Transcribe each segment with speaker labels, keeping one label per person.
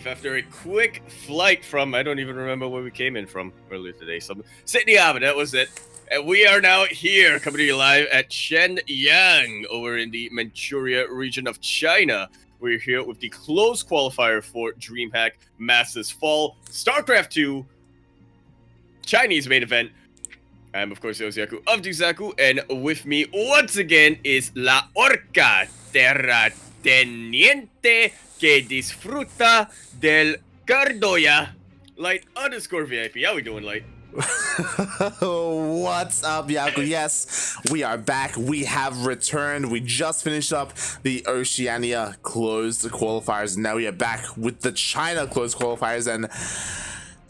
Speaker 1: after a quick flight from, I don't even remember where we came in from earlier today. Sydney, but that was it. And we are now here, coming to you live at Shenyang, over in the Manchuria region of China. We're here with the close qualifier for DreamHack Masters Fall StarCraft 2 Chinese main event. I'm, of course, Yakuzaku of Ducklings, and with me once again is La Orca Terrateniente que disfruta del Cardoya, Light_VIP. How we doing, Light?
Speaker 2: What's up, Yaku? Yes, we are back. We have returned. We just finished up the Oceania closed qualifiers. Now we are back with the China closed qualifiers, and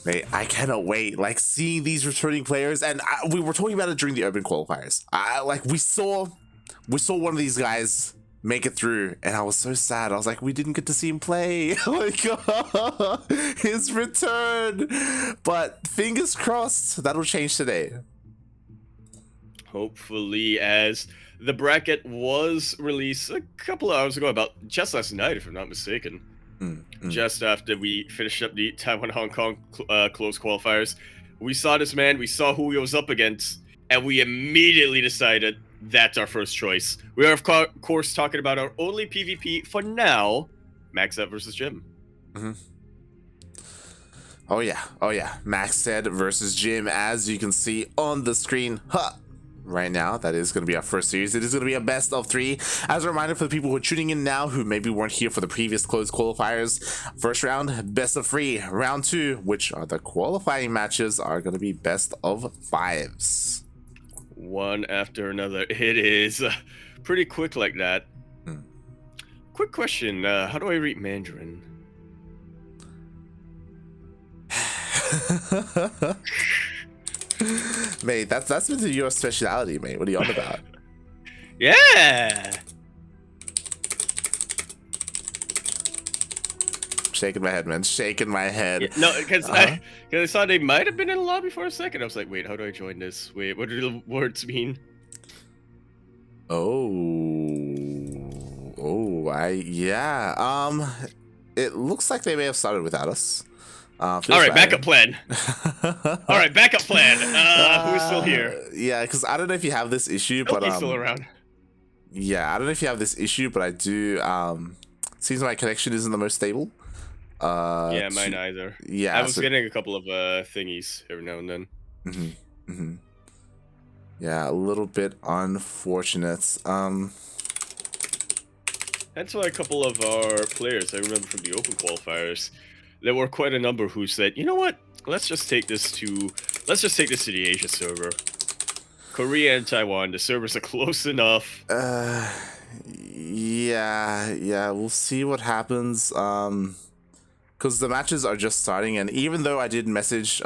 Speaker 2: mate, I cannot wait. Like, seeing these returning players, and we were talking about it during the open qualifiers. We saw one of these guys make it through, and I was so sad. I was like, we didn't get to see him play. Like, his return. But fingers crossed that'll change today.
Speaker 1: Hopefully, as the bracket was released a couple of hours ago, about just last night, if I'm not mistaken. Just after we finished up the Taiwan-Hong Kong close qualifiers. We saw this man, we saw who he was up against, and we immediately decided that's our first choice. We are, of course, talking about our only PvP for now, Maxed versus Jim.
Speaker 2: Oh yeah, Maxed versus Jim, as you can see on the screen. Right now, that is going to be our first series. It is going to be a best of 3. As a reminder for the people who are tuning in now, who maybe weren't here for the previous closed qualifiers, first round, best of 3. Round 2, which are the qualifying matches, are going to be best of 5s.
Speaker 1: One after another. It is pretty quick like that. Quick question, how do I read Mandarin?
Speaker 2: Mate, that's been your speciality, mate. What are you on about?
Speaker 1: Yeah.
Speaker 2: Shaking my head, man. Shaking my head.
Speaker 1: Yeah, no, because I saw they might have been in the lobby for a second. I was like, wait, how do I join this? Wait, what do the words mean?
Speaker 2: Yeah. It looks like they may have started without us.
Speaker 1: All right, backup plan. All right, backup plan. Who's still here?
Speaker 2: Yeah, because I don't know if you have this issue, but
Speaker 1: he's still around.
Speaker 2: Yeah, I don't know if you have this issue, but I do. Seems my connection isn't the most stable.
Speaker 1: Yeah, mine either.
Speaker 2: Yeah,
Speaker 1: I was getting a couple of thingies every now and then.
Speaker 2: Yeah, a little bit unfortunate.
Speaker 1: That's why a couple of our players, I remember from the open qualifiers, there were quite a number who said, you know what? Let's just take this to the Asia server. Korea and Taiwan, the servers are close enough.
Speaker 2: Yeah, we'll see what happens. Because the matches are just starting, and even though I did message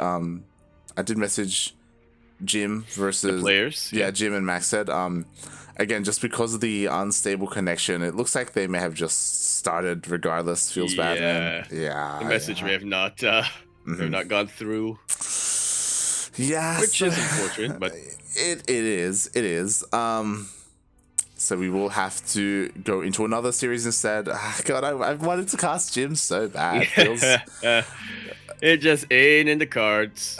Speaker 2: Jim versus
Speaker 1: the players.
Speaker 2: Yeah, Jim and Max said, again, just because of the unstable connection, it looks like they may have just started regardless. Feels bad, man. Yeah.
Speaker 1: The message may have not gone through.
Speaker 2: Yeah.
Speaker 1: Which is unfortunate, but
Speaker 2: it is. So we will have to go into another series instead. God, I wanted to cast Jim so bad.
Speaker 1: It just ain't in the cards.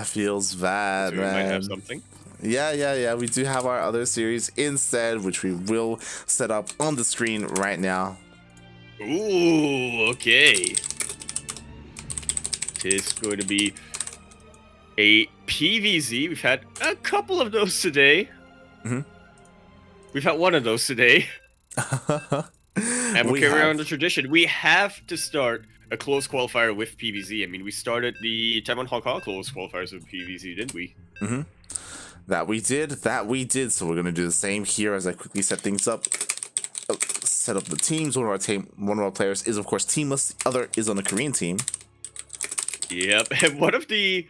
Speaker 2: Feels bad,
Speaker 1: so we
Speaker 2: man.
Speaker 1: might have something.
Speaker 2: Yeah. We do have our other series instead, which we will set up on the screen right now.
Speaker 1: Ooh, okay. It's going to be a PVZ. We've had a couple of those today. We've had one of those today. And we'll carry on the tradition. We have to start a close qualifier with PVZ. I mean, we started the Taiwan-Hong Kong close qualifiers with PVZ, didn't we?
Speaker 2: That we did. So we're gonna do the same here as I quickly set things up. Set up the teams. One of our players is, of course, teamless. The other is on the Korean team.
Speaker 1: Yep. And one of the,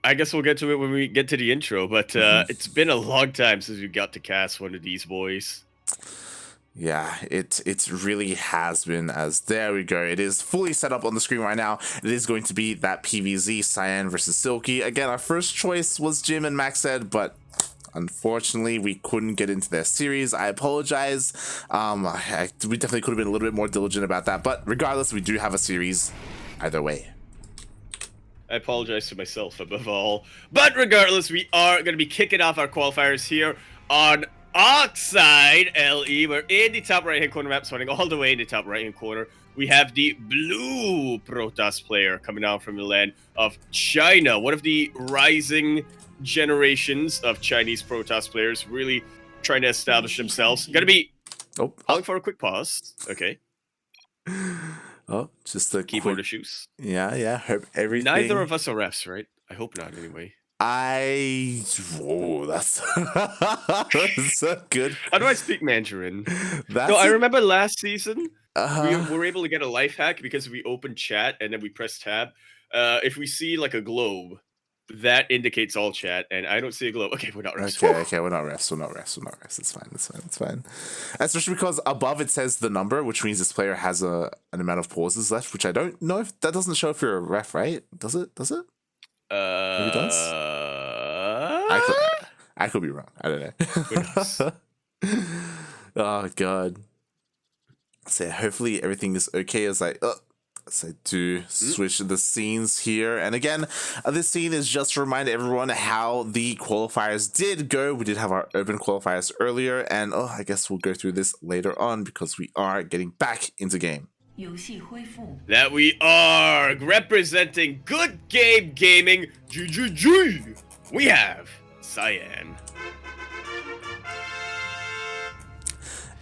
Speaker 1: I guess we'll get to it when we get to the intro, but it's been a long time since we got to cast one of these boys.
Speaker 2: Yeah, it really has been. As there we go. It is fully set up on the screen right now. It is going to be that PVZ Cyan versus Silky. Again, our first choice was Jim and Max said, but unfortunately, we couldn't get into their series. I apologize. We definitely could have been a little bit more diligent about that. But regardless, we do have a series either way.
Speaker 1: I apologize to myself above all. But regardless, we are going to be kicking off our qualifiers here on Oxide LE. We're in the top right-hand corner map, starting all the way in the top right-hand corner. We have the blue Protoss player coming out from the land of China. One of the rising generations of Chinese Protoss players really trying to establish themselves. Going to be calling for a quick pause. Okay.
Speaker 2: Oh, just a
Speaker 1: keyboard
Speaker 2: quick...
Speaker 1: issues.
Speaker 2: Yeah. Hope everything.
Speaker 1: Neither of us are refs, right? I hope not, anyway.
Speaker 2: Whoa, that's so good.
Speaker 1: How do I speak Mandarin? I remember last season we were able to get a life hack because we opened chat and then we press tab. If we see like a globe, that indicates all chat, and I don't see a globe. Okay, we're not refs.
Speaker 2: Okay, we're not refs. It's fine. Especially because above it says the number, which means this player has an amount of pauses left, which I don't know if that doesn't show if you're a ref, right? Does it? Maybe it does? I could be wrong. I don't know. Oh god. So hopefully everything is okay as I do switch the scenes here. And again, this scene is just to remind everyone how the qualifiers did go. We did have our open qualifiers earlier, and I guess we'll go through this later on because we are getting back into game.
Speaker 1: That we are representing Good Game Gaming. GGG. We have Cyan.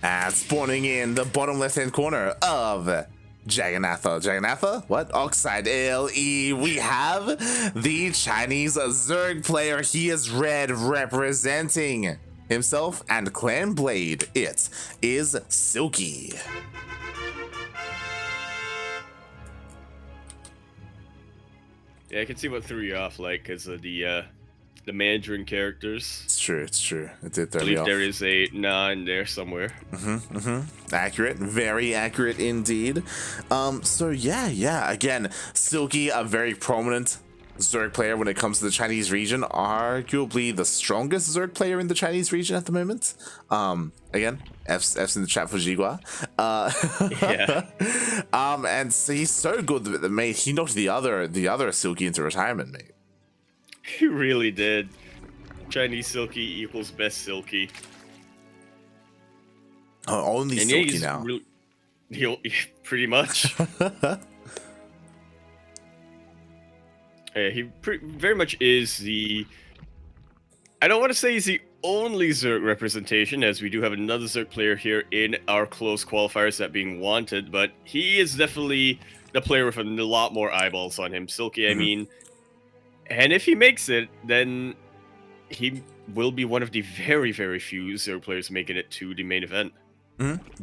Speaker 2: And spawning in the bottom left-hand corner of Jagannatha? What? Oxide LE. We have the Chinese Zerg player. He is red, representing himself and Clan Blade. It is Silky.
Speaker 1: Yeah, I can see what threw you off, like, because of the Mandarin characters.
Speaker 2: It's true. It did throw
Speaker 1: me off. I believe there is a na in there somewhere.
Speaker 2: Accurate. Very accurate indeed. So yeah. Again, Silky, a very prominent Zerg player when it comes to the Chinese region. Arguably the strongest Zerg player in the Chinese region at the moment. Again, F's in the chat for Jigua.
Speaker 1: Yeah.
Speaker 2: And so he's so good that mate, he knocked the other Silky into retirement, mate.
Speaker 1: He really did. Chinese Silky equals best Silky.
Speaker 2: Oh, only and Silky now.
Speaker 1: Pretty much. Yeah, he very much is the... I don't want to say he's the only Zerg representation, as we do have another Zerg player here in our close qualifiers that being wanted, but he is definitely the player with a lot more eyeballs on him. Silky, I mean... And if he makes it, then he will be one of the very, very few Zerg players making it to the main event.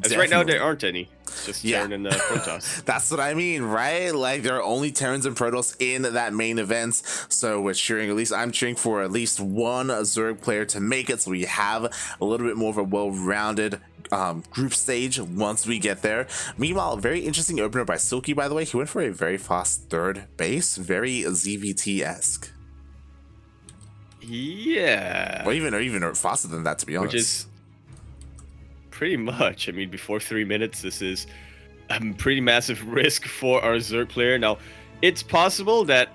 Speaker 1: As right now, there aren't any. It's just Terran and Protoss.
Speaker 2: That's what I mean, right? Like, there are only Terrans and Protoss in that main event. So we're cheering, at least I'm cheering for at least one Zerg player to make it. So we have a little bit more of a well-rounded group stage once we get there. Meanwhile, very interesting opener by Silky, by the way. He went for a very fast third base, very ZvT-esque.
Speaker 1: Yeah.
Speaker 2: Or even faster than that, to be honest.
Speaker 1: Which is pretty much. I mean, before 3 minutes, this is a pretty massive risk for our Zerg player. Now, it's possible that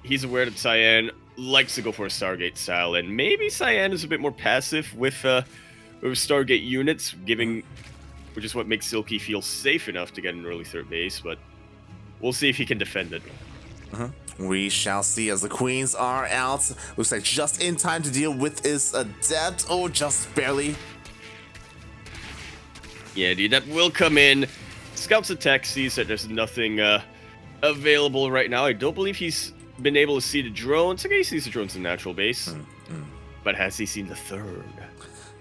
Speaker 1: he's aware that Cyan likes to go for a Stargate style, and maybe Cyan is a bit more passive with Stargate units, which is what makes Silky feel safe enough to get an early third base, but we'll see if he can defend it.
Speaker 2: We shall see as the queens are out. Looks like just in time to deal with this adept. Oh, just barely.
Speaker 1: Yeah, the adept will come in. Scouts attack, sees that there's nothing available right now. I don't believe he's been able to see the drones. Okay, he sees the drones in natural base. But has he seen the third?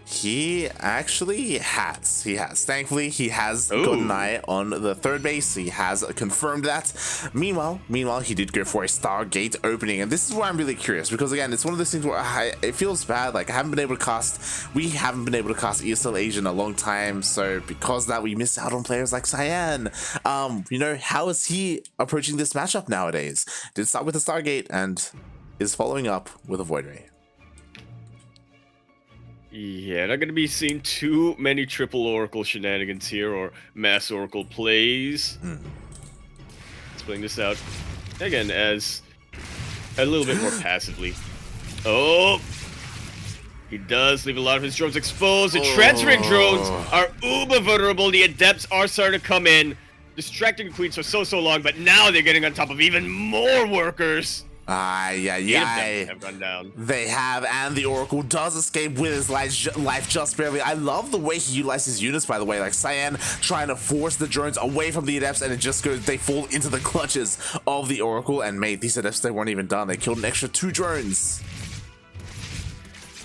Speaker 2: He actually has. Thankfully, he has got an eye on the third base. He has confirmed that. Meanwhile, he did go for a Stargate opening, and this is where I'm really curious because again, it's one of those things where it feels bad. Like we haven't been able to cast ESL Asia in a long time, so because of that, we miss out on players like Cyan. How is he approaching this matchup nowadays? Did start with a Stargate and is following up with a Void Ray.
Speaker 1: Yeah, not going to be seeing too many triple Oracle shenanigans here or mass Oracle plays. Let's playing this out again as a little bit more passively. Oh, he does leave a lot of his drones exposed. The transferring drones are uber vulnerable. The adepts are starting to come in, distracting the queens for so long, but now they're getting on top of even more workers.
Speaker 2: Yeah.
Speaker 1: Have gone down.
Speaker 2: They have, and the Oracle does escape with his life just barely. I love the way he utilizes units, by the way, like Cyan trying to force the drones away from the adepts, and it just goes, they fall into the clutches of the Oracle, and mate, these adepts, they weren't even done. They killed an extra 2 drones.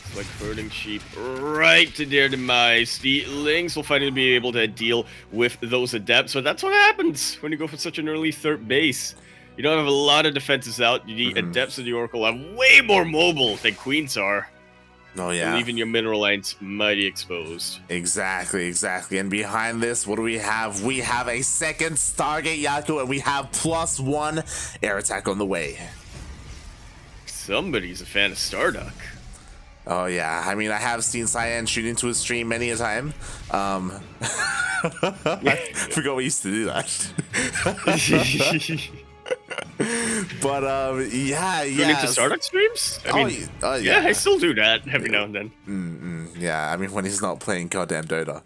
Speaker 1: It's like herding sheep right to their demise. The Lings will finally be able to deal with those adepts, but that's what happens when you go for such an early third base. You don't have a lot of defenses out. The adepts of the Oracle are way more mobile than queens are.
Speaker 2: Oh, yeah.
Speaker 1: Leaving your mineral lines mighty exposed.
Speaker 2: Exactly. And behind this, what do we have? We have a second Stargate Yaku, and we have +1 air attack on the way.
Speaker 1: Somebody's a fan of Starduck.
Speaker 2: Oh, yeah. I mean, I have seen Cyan shoot into his stream many a time. I forgot we used to do that. But yeah.
Speaker 1: Going into Starduck streams? I mean, yeah, I still do that every now and then.
Speaker 2: Yeah, I mean when he's not playing goddamn Dota.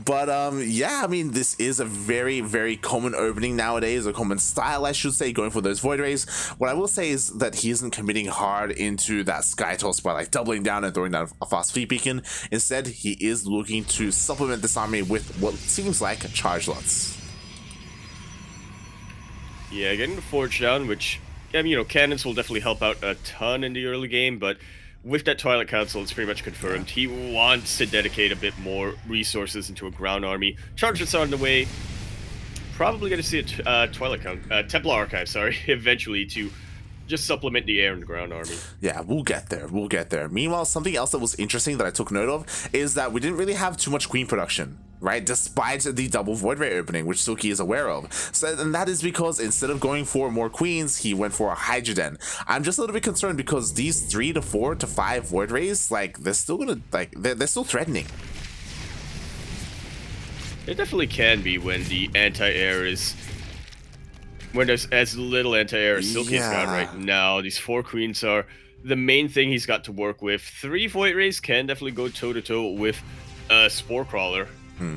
Speaker 2: But yeah, I mean this is a very common opening nowadays, a common style I should say, going for those void rays. What I will say is that he isn't committing hard into that sky toss by like doubling down and throwing down a fast fleet beacon. Instead, he is looking to supplement this army with what seems like charge lots.
Speaker 1: Yeah, getting the forge down, which, I mean, cannons will definitely help out a ton in the early game, but with that Twilight Council, it's pretty much confirmed. He wants to dedicate a bit more resources into a ground army. Charges on the way. Probably going to see a Templar Archive, eventually to just supplement the air and the ground army. Yeah,
Speaker 2: we'll get there. Meanwhile, something else that was interesting that I took note of is that we didn't really have too much queen production, right? Despite the double void ray opening, which Silky is aware of. So, and that is because instead of going for more queens, he went for a Hydra Den. I'm just a little bit concerned because these 3 to 4 to 5 void rays, like, they're still gonna, like, they're still threatening.
Speaker 1: It definitely can be when the anti-air is... when there's as little anti-air as Silky's got right now. These 4 queens are the main thing he's got to work with. 3 void rays can definitely go toe-to-toe with a Spore Crawler.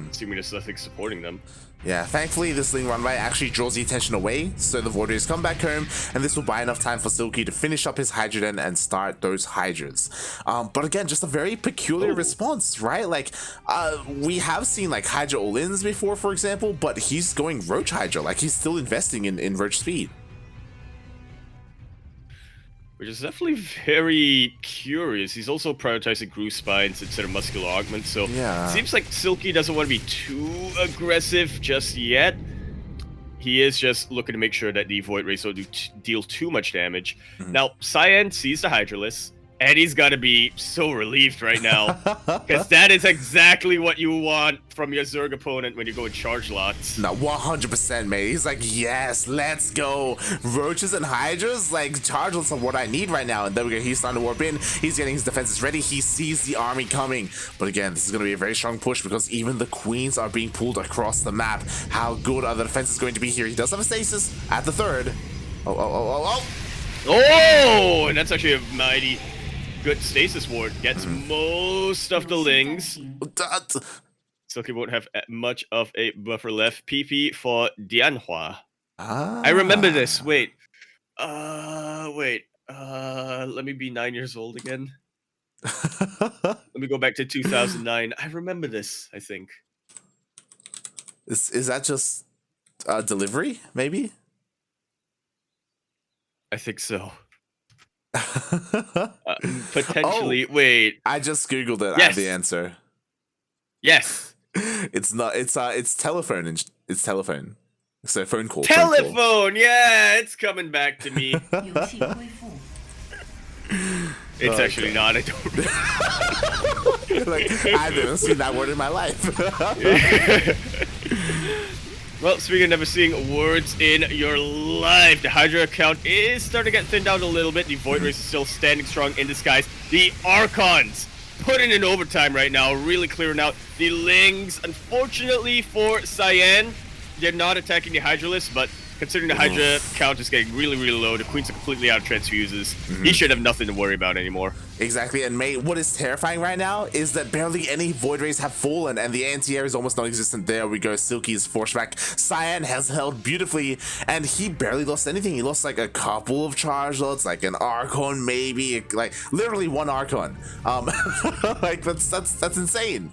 Speaker 1: Assuming there's nothing supporting them.
Speaker 2: Yeah, thankfully this Ling Runway actually draws the attention away, so the void rays come back home, and this will buy enough time for Silky to finish up his Hydra Den and start those Hydras. But again, just a very peculiar response, right? Like, we have seen like Hydra all-ins before, for example, but he's going Roach Hydra, like he's still investing in Roach speed.
Speaker 1: Which is definitely very curious. He's also prioritizing Groove Spines instead of Muscular Augment, so it seems like Silky doesn't want to be too aggressive just yet. He is just looking to make sure that the Void Rays don't deal too much damage. Now, Cyan sees the Hydralisk, and he's got to be so relieved right now, because that is exactly what you want from your Zerg opponent when you go in charge lots.
Speaker 2: No, 100%, mate. He's like, yes, let's go. Roaches and Hydras, like, charge lots are what I need right now. And then we go, he's starting to warp in. He's getting his defenses ready. He sees the army coming. But again, this is going to be a very strong push because even the queens are being pulled across the map. How good are the defenses going to be here? He does have a stasis at the 3rd.
Speaker 1: Oh, and that's actually a mighty... good stasis ward. Gets most of the Lings. Silky won't have much of a buffer left. PP for Dianhua. I remember this. Wait. Let me be 9 years old again. Let me go back to 2009. I remember this, I think.
Speaker 2: Is that just delivery, maybe?
Speaker 1: I think so. Potentially. Wait.
Speaker 2: I just googled it. I have the answer.
Speaker 1: Yes.
Speaker 2: It's not. It's telephone. It's telephone. So phone call.
Speaker 1: Telephone. Phone call. Yeah, it's coming back to me. It's actually not. I don't.
Speaker 2: Like I've never seen that word in my life.
Speaker 1: Well, speaking of never seeing words in your life, the Hydra account is starting to get thinned out a little bit. The Void Race is still standing strong in the skies. The Archons putting in overtime right now, really clearing out the Lings. Unfortunately for Cyan, they're not attacking the Hydra list, but considering the Hydra count is getting really, really low, the Queens are completely out of transfuses. He should have nothing to worry about anymore.
Speaker 2: Exactly, and mate, what is terrifying right now is that barely any Void Rays have fallen, and the anti-air is almost non-existent. There we go, Silky's force back. Cyan has held beautifully, and he barely lost anything. He lost like a couple of charge loads, like an Archon maybe, like literally one Archon. Like that's insane.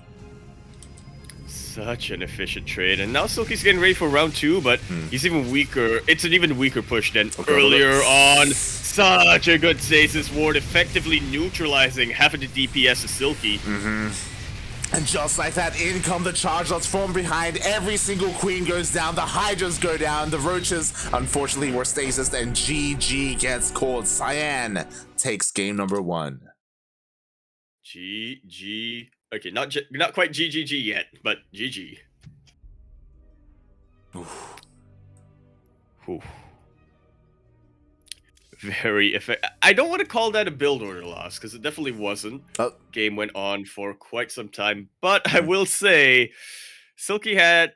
Speaker 1: Such an efficient trade, and now Silky's getting ready for round 2, but he's even weaker. It's an even weaker push than earlier on. Such a good stasis ward, effectively neutralizing half of the DPS of Silky.
Speaker 2: And just like that, in come the charge lots from behind. Every single queen goes down. The Hydras go down. The Roaches, unfortunately, were stasis, and GG gets called. Cyan takes game number 1.
Speaker 1: GG. Okay, not quite GGG yet, but GG.
Speaker 2: Oof.
Speaker 1: Oof. Very effective. I don't want to call that a build order loss, because it definitely wasn't. Game went on for quite some time, but I will say Silky had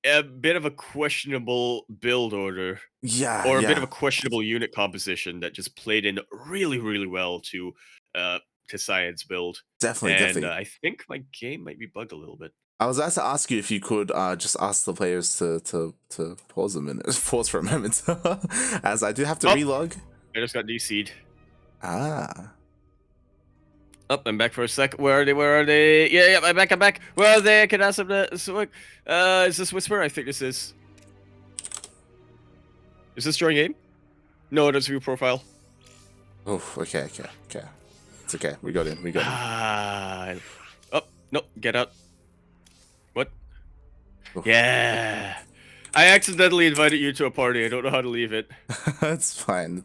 Speaker 1: a bit of a questionable build order.
Speaker 2: Yeah.
Speaker 1: Or a bit of a questionable unit composition that just played in really, really well to Cyan's build.
Speaker 2: Definitely.
Speaker 1: I think my game might be bugged a little bit.
Speaker 2: I was about to ask you if you could just ask the players to pause a minute, pause for a moment, as I do have to relog.
Speaker 1: I just got DC'd.
Speaker 2: Ah.
Speaker 1: Up, I'm back for a sec. Where are they? Yeah, I'm back. Where are they? Can I ask them to... is this Whisper? I think this is. Is this join game? No, it is view profile.
Speaker 2: Oh, okay. It's okay. We got in.
Speaker 1: Oh, no, get out. What?
Speaker 2: Oof.
Speaker 1: Yeah. I accidentally invited you to a party. I don't know how to leave it.
Speaker 2: It's fine.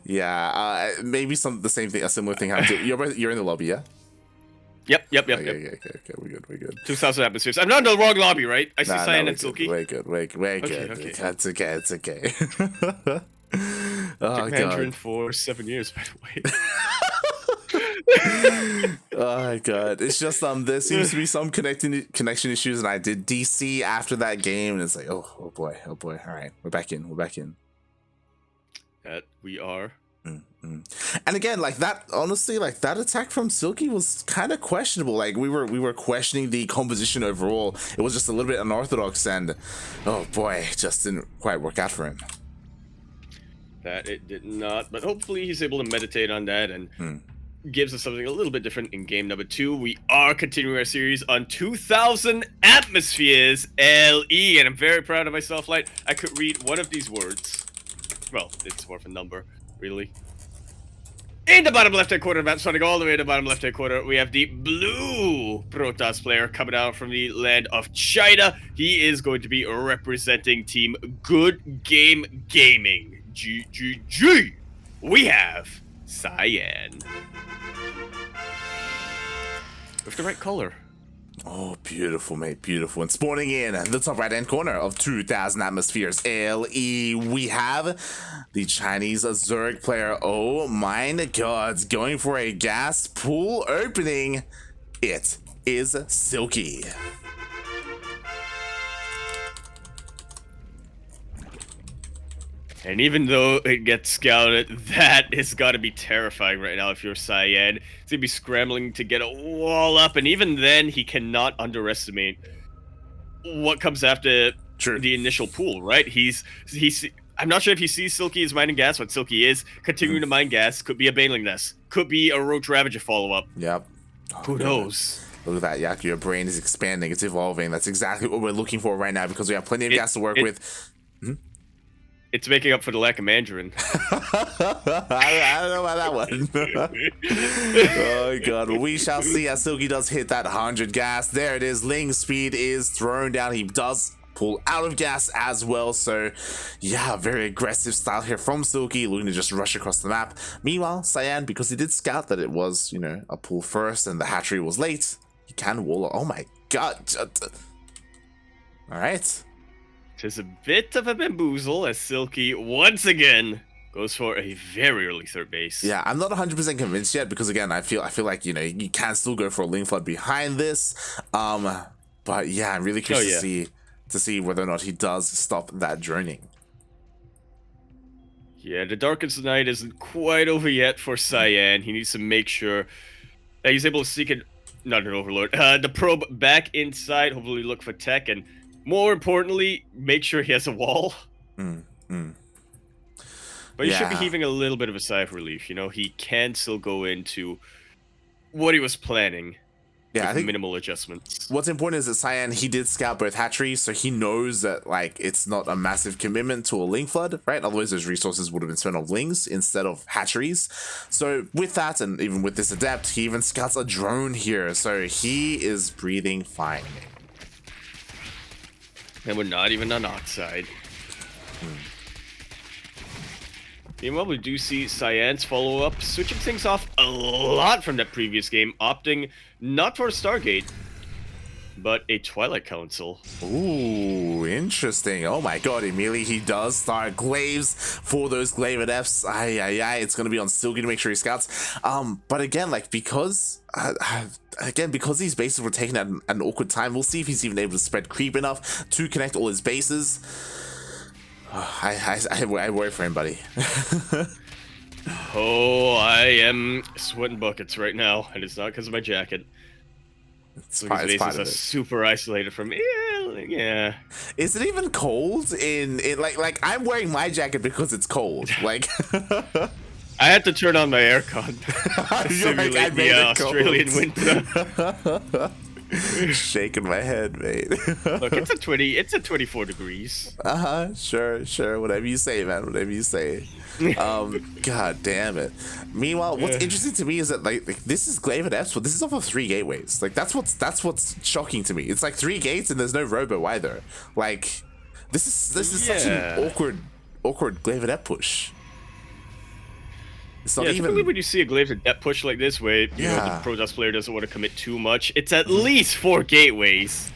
Speaker 2: Yeah, maybe a similar thing happened. You're in the lobby, yeah?
Speaker 1: Yep.
Speaker 2: Okay, we're good.
Speaker 1: 2,000 atmospheres. I'm not in the wrong lobby, right? I see Cyan and Silky.
Speaker 2: We're good.
Speaker 1: Okay.
Speaker 2: It's okay.
Speaker 1: Oh, Mandarin for 7 years, by the way.
Speaker 2: Oh my god, it's just there seems to be some connection issues, and I did DC after that game, and it's like oh boy. All right, we're back in.
Speaker 1: That we are.
Speaker 2: And again, like that, honestly, like that attack from Silky was kind of questionable. Like we were questioning the composition overall. It was just a little bit unorthodox, and oh boy, it just didn't quite work out for him.
Speaker 1: That it did not, but hopefully he's able to meditate on that and gives us something a little bit different in game number 2. We are continuing our series on 2,000 atmospheres LE, and I'm very proud of myself. Like, I could read one of these words. Well, it's more of a number, really. In the bottom left-hand corner of the map, starting all the way to the bottom left-hand corner, we have the blue Protoss player coming out from the land of China. He is going to be representing Team Good Game Gaming. GGG! We have Cyan. With the right color.
Speaker 2: Oh, beautiful, mate, beautiful. And spawning in the top right-hand corner of 2,000 atmospheres LE, we have the Chinese Zerg player. Oh my god, going for a gas pool opening. It is Silky.
Speaker 1: And even though it gets scouted, that has got to be terrifying right now if you're Cyan. He's going to be scrambling to get a wall up, and even then, he cannot underestimate what comes after the initial pool, right? I'm not sure if he sees Silky as mining gas, but Silky is continuing to mine gas. Could be a Baneling Nest. Could be a Roach Ravager follow-up.
Speaker 2: Yep.
Speaker 1: Who knows?
Speaker 2: Look at that, Yaku. Your brain is expanding. It's evolving. That's exactly what we're looking for right now, because we have plenty of gas to work with.
Speaker 1: It's making up for the lack of Mandarin.
Speaker 2: I don't know about that one. Oh god, we shall see as Silky does hit that 100 gas. There it is. Ling speed is thrown down. He does pull out of gas as well. So yeah, very aggressive style here from Silky, looking to just rush across the map. Meanwhile, Cyan, because he did scout that it was, you know, a pull first and the hatchery was late, he can wall. Oh my God. All right.
Speaker 1: Tis a bit of a bamboozle as Silky once again goes for a very early third base.
Speaker 2: Yeah, I'm not 100% convinced yet because again, I feel like you can still go for a link flood behind this. But yeah, I'm really curious to see whether or not he does stop that droning.
Speaker 1: Yeah, the Darkest Night isn't quite over yet for Cyan. He needs to make sure that he's able to seek it, not an overlord, the probe back inside, hopefully look for tech, and more importantly, make sure he has a wall. But he should be heaving a little bit of a sigh of relief. You know, he can still go into what he was planning.
Speaker 2: Yeah, I think
Speaker 1: minimal adjustments.
Speaker 2: What's important is that Cyan, he did scout both hatcheries, so he knows that like it's not a massive commitment to a link flood, right? Otherwise, those resources would have been spent on lings instead of hatcheries. So with that, and even with this adept, he even scouts a drone here, so he is breathing fine.
Speaker 1: And we're not even on Oxide. Meanwhile, we do see Cyan's follow-up, switching things off a lot from that previous game, opting not for a Stargate, but a Twilight Council.
Speaker 2: Ooh, interesting. Oh my god, immediately he does start glaives for those glaive adepts. It's going to be on Silky to make sure he scouts. But again, like, because these bases were taken at an awkward time, we'll see if he's even able to spread creep enough to connect all his bases. I worry for him, buddy.
Speaker 1: Oh, I am sweating buckets right now, and it's not because of my jacket.
Speaker 2: It's
Speaker 1: These
Speaker 2: part
Speaker 1: bases
Speaker 2: of
Speaker 1: are
Speaker 2: it.
Speaker 1: super isolated from me. Yeah.
Speaker 2: Is it even cold in like I'm wearing my jacket because it's cold. Like
Speaker 1: I had to turn on my aircon.
Speaker 2: Simulate
Speaker 1: the Australian winter.
Speaker 2: Shaking my head, mate.
Speaker 1: Look, it's a 24 degrees.
Speaker 2: Sure, whatever you say, man, whatever you say. God damn it. Meanwhile, what's interesting to me is that like this is glaive adepts, but this is off of 3 gateways. Like that's what's shocking to me. It's like 3 gates and there's no robo either. Like this is such an awkward glaive adept push. It's not even
Speaker 1: typically when you see a glaive adept push like this way, you know the Protoss player doesn't want to commit too much. It's at least 4 gateways.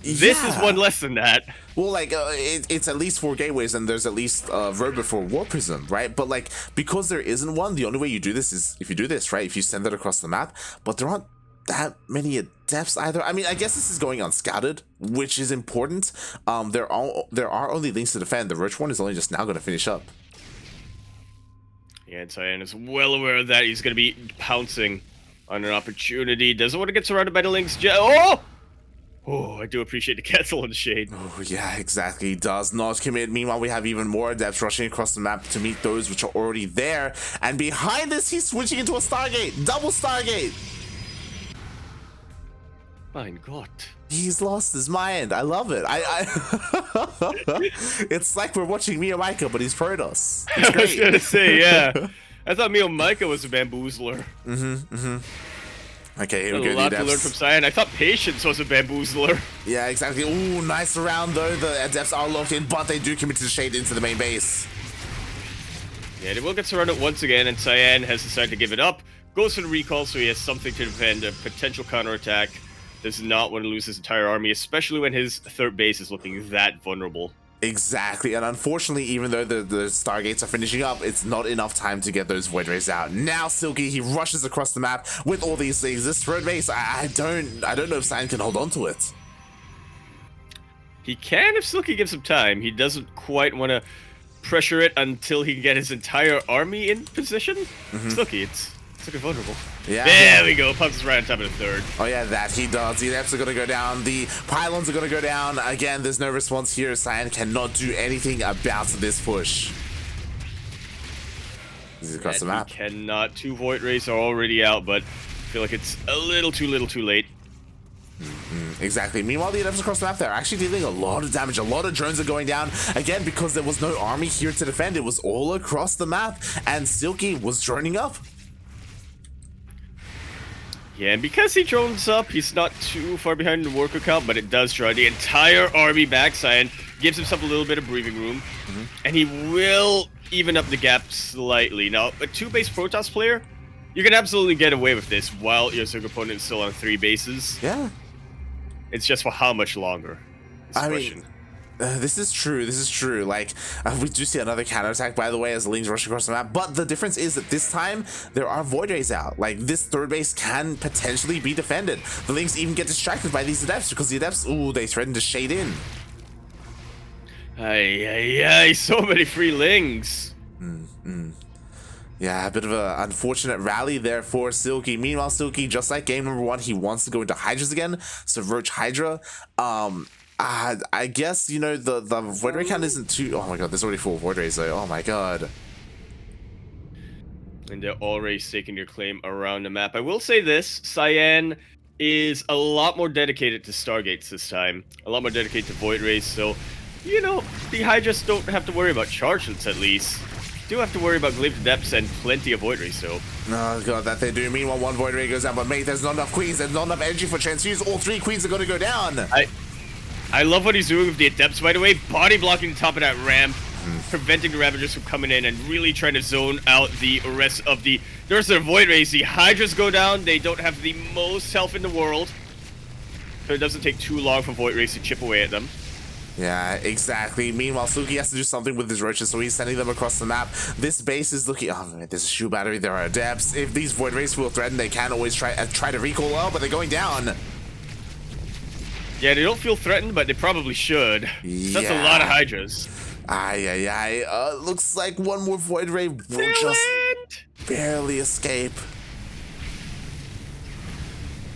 Speaker 1: This is one less than that.
Speaker 2: Well, like, it's at least 4 gateways, and there's at least Robo for War Prism, right? But, like, because there isn't one, the only way you do this is if you do this, right? If you send it across the map. But there aren't that many adepts either. I mean, I guess this is going unscouted, which is important. There are only links to defend. The Roach one is only just now going to finish up.
Speaker 1: Yeah, and Cyan is well aware of that. He's going to be pouncing on an opportunity. Doesn't want to get surrounded by the links. Oh, I do appreciate the cancel in the shade.
Speaker 2: Oh, yeah, exactly. He does not commit. Meanwhile, we have even more adepts rushing across the map to meet those which are already there. And behind this, he's switching into a Stargate. Double Stargate.
Speaker 1: Mein Gott.
Speaker 2: He's lost his mind. I love it. It's like we're watching Mio Micah, but he's Protoss. It's great.
Speaker 1: I was going to say, yeah. I thought Mio Micah was a bamboozler.
Speaker 2: Okay, here we go.
Speaker 1: A lot to learn from Cyan. I thought Patience was a bamboozler.
Speaker 2: Yeah, exactly. Ooh, nice round though. The adepts are locked in, but they do commit to the shade into the main base.
Speaker 1: Yeah, they will get surrounded once again, and Cyan has decided to give it up. Goes for the recall, so he has something to defend a potential counterattack. Does not want to lose his entire army, especially when his third base is looking that vulnerable.
Speaker 2: Exactly, and unfortunately, even though the Stargates are finishing up, it's not enough time to get those Void Rays out. Now Silky, he rushes across the map with all these things. This third base, I don't know if Cyan can hold on to it.
Speaker 1: He can if Silky gives him time. He doesn't quite want to pressure it until he can get his entire army in position. Silky, it's looking vulnerable.
Speaker 2: Yeah.
Speaker 1: There we go. Pumps right on top of the third.
Speaker 2: Oh yeah, that he does. The adepts are going to go down. The pylons are going to go down. Again, there's no response here. Cyan cannot do anything about this push. He's across the map.
Speaker 1: He cannot. 2 Void Rays are already out, but I feel like it's a little too late.
Speaker 2: Exactly. Meanwhile, the adepts across the map, they're actually dealing a lot of damage. A lot of drones are going down. Again, because there was no army here to defend. It was all across the map. And Silky was droning up.
Speaker 1: Yeah, and because he drones up, he's not too far behind the worker count, but it does draw the entire army back. Cyan gives himself a little bit of breathing room, and he will even up the gap slightly. Now, a 2-base Protoss player, you can absolutely get away with this while your Zerg opponent is still on 3 bases.
Speaker 2: Yeah.
Speaker 1: It's just for how much longer?
Speaker 2: I mean, this is true. This is true. Like, we do see another counterattack, by the way, as the Lings rush across the map. But the difference is that this time, there are Void Rays out. Like, this third base can potentially be defended. The Lings even get distracted by these Adepts, because the Adepts, ooh, they threaten to shade in.
Speaker 1: Ay, so many free Lings.
Speaker 2: Yeah, a bit of an unfortunate rally there for Silky. Meanwhile, Silky, just like game number 1, he wants to go into Hydras again. So Roach Hydra. I guess, you know, the Void Ray count isn't too... Oh my god, there's already 4 Void Rays though. Oh my god.
Speaker 1: And they're already staking their claim around the map. I will say this, Cyan is a lot more dedicated to Stargates this time. A lot more dedicated to Void Rays, so, you know, the Hydras don't have to worry about chargelets at least. Do have to worry about Glaive Depths and plenty of Void Rays, so.
Speaker 2: Oh god, that they do. Meanwhile, 1 Void Ray goes down, but mate, there's not enough Queens. There's not enough energy for Transfuse. All 3 Queens are going to go down.
Speaker 1: I love what he's doing with the Adepts, by the way. Body blocking the top of that ramp, preventing the Ravagers from coming in, and really trying to zone out the rest of the Void Rays. The Hydras go down. They don't have the most health in the world, so it doesn't take too long for Void Rays to chip away at them.
Speaker 2: Yeah, exactly. Meanwhile, Silky has to do something with his roaches, so he's sending them across the map. This base is looking... Oh, man, there's a shoe battery. There are Adepts. If these Void Rays feel threatened, they can always try to recall well, but they're going down.
Speaker 1: Yeah, they don't feel threatened, but they probably should.
Speaker 2: Yeah.
Speaker 1: That's a lot of Hydras.
Speaker 2: Looks like 1 more Void Ray will just barely escape.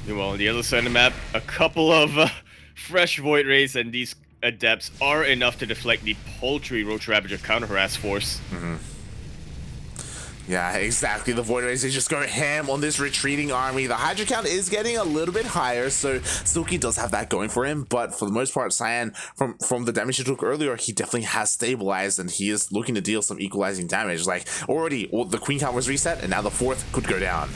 Speaker 1: Meanwhile, on the other side of the map, a couple of fresh Void Rays, and these Adepts are enough to deflect the paltry Roach Ravager counter-harass force.
Speaker 2: Yeah, exactly. The Void Rays, they just go ham on this retreating army. The Hydra count is getting a little bit higher, so Silky does have that going for him, but for the most part, Cyan, from the damage he took earlier, he definitely has stabilized, and he is looking to deal some equalizing damage. Like, already, the Queen count was reset, and now the 4th could go down.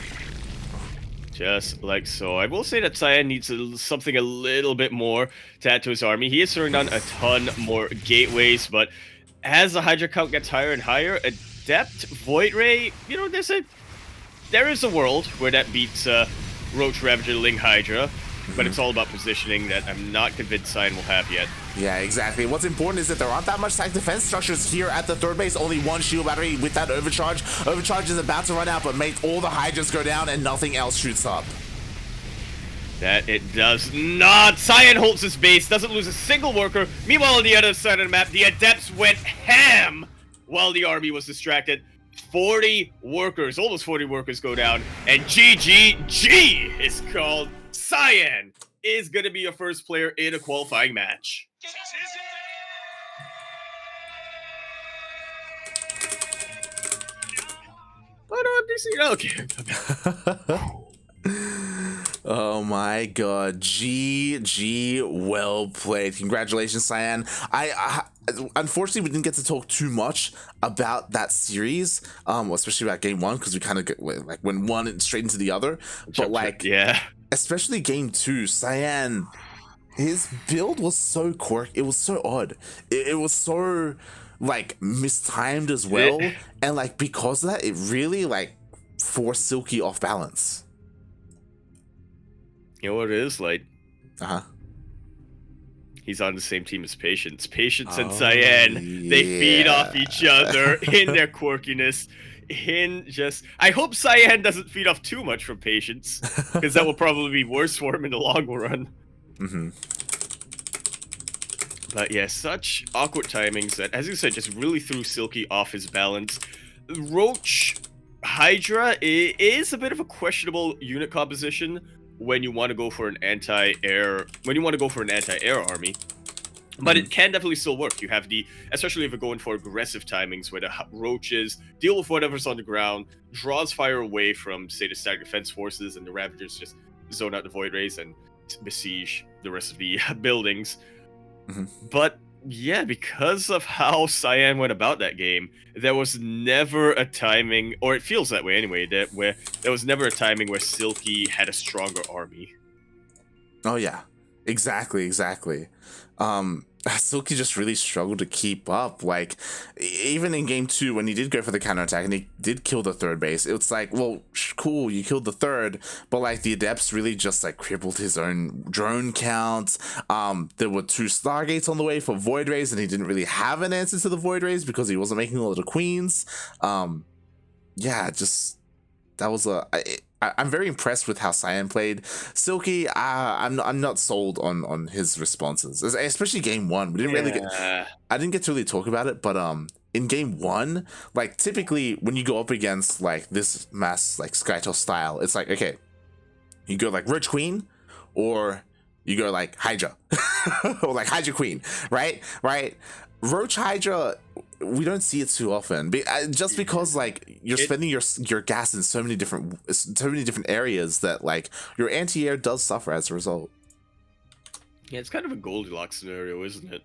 Speaker 1: Just like so. I will say that Cyan needs something a little bit more to add to his army. He is throwing down a ton more gateways, but as the Hydra count gets higher and higher, Adept, Void Ray, you know, there is a world where that beats Roach Ravager, Ling Hydra, but it's all about positioning that I'm not convinced Cyan will have yet.
Speaker 2: Yeah, exactly. What's important is that there aren't that much tank defense structures here at the third base. Only 1 shield battery with that overcharge. Overcharge is about to run out, but mate, all the Hydras go down and nothing else shoots up.
Speaker 1: That it does not. Cyan holds his base, doesn't lose a single worker. Meanwhile, on the other side of the map, the Adepts went ham while the army was distracted. 40 workers, almost 40 workers go down, and GGG is called. Cyan is going to be your first player in a qualifying match. Okay.
Speaker 2: Oh my god, GG, well played. Congratulations, Cyan. I unfortunately we didn't get to talk too much about that series, especially about game 1, because we kind of like went one straight into the other. But like,
Speaker 1: yeah,
Speaker 2: especially game 2, Cyan, his build was so quirky. It was so odd. It was so like mistimed as well, and like because of that, it really like forced Silky off balance.
Speaker 1: You know what it is like?
Speaker 2: Uh-huh.
Speaker 1: He's on the same team as Patience. Patience and Cyan, they feed off each other in their quirkiness. I hope Cyan doesn't feed off too much from Patience, because that will probably be worse for him in the long run. But yeah, such awkward timings that, as you said, just really threw Silky off his balance. Roach Hydra is a bit of a questionable unit composition when you want to go for an anti-air army, but it can definitely still work. You have especially if you're going for aggressive timings where the roaches deal with whatever's on the ground, draws fire away from, say, the static defense forces, and the Ravagers just zone out the Void Rays and besiege the rest of the buildings. But yeah, because of how Cyan went about that game, there was never a timing, or it feels that way anyway, where there was never a timing where Silky had a stronger army.
Speaker 2: Oh yeah, exactly. Silky just really struggled to keep up. Like, even in game 2, when he did go for the counterattack and he did kill the third base, it's like, well, cool, you killed the third, but like the Adepts really just like crippled his own drone count. There were 2 Stargates on the way for Void Rays, and he didn't really have an answer to the Void Rays because he wasn't making a lot of queens. Yeah, just that was I'm very impressed with how Cyan played. Silky, I'm not sold on his responses, especially game 1. We didn't really get, I didn't get to really talk about it, but in game 1, like typically when you go up against like this mass like Skytoss style, it's like, okay, you go like Roach Queen, or you go like Hydra, or like Hydra Queen, right? Roach Hydra, we don't see it too often, just because like you're spending your gas in so many different areas that like your anti-air does suffer as a result.
Speaker 1: Yeah, it's kind of a Goldilocks scenario, isn't it?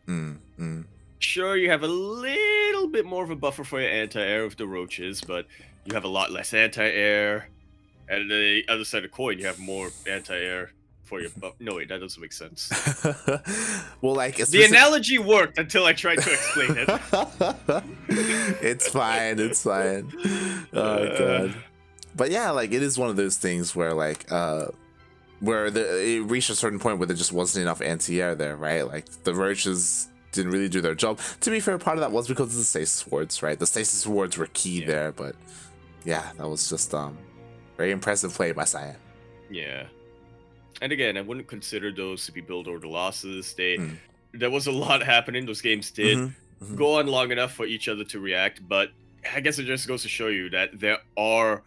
Speaker 1: Sure, you have a little bit more of a buffer for your anti-air with the roaches, but you have a lot less anti-air. And the other side of the coin, you have more anti-air for your buff. No, wait, that doesn't make sense.
Speaker 2: Well, like
Speaker 1: the analogy worked until I tried to explain it.
Speaker 2: It's fine. Oh god. But yeah, like it is one of those things where like where it reached a certain point where there just wasn't enough anti-air there, right? Like the roaches didn't really do their job. To be fair, part of that was because of the stasis wards, right? The stasis wards were key there, but yeah, that was just very impressive play by Cyan.
Speaker 1: Yeah. And again, I wouldn't consider those to be build order losses. There was a lot happening. Those games did go on long enough for each other to react, but I guess it just goes to show you that there are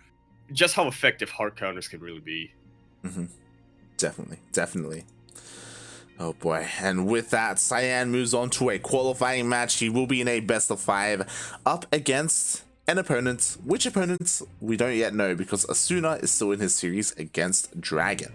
Speaker 1: just how effective hard counters can really be.
Speaker 2: Definitely. Oh boy. And with that, Cyan moves on to a qualifying match. He will be in a best of 5 up against an opponent. Which opponent? We don't yet know, because Asuna is still in his series against Dragon.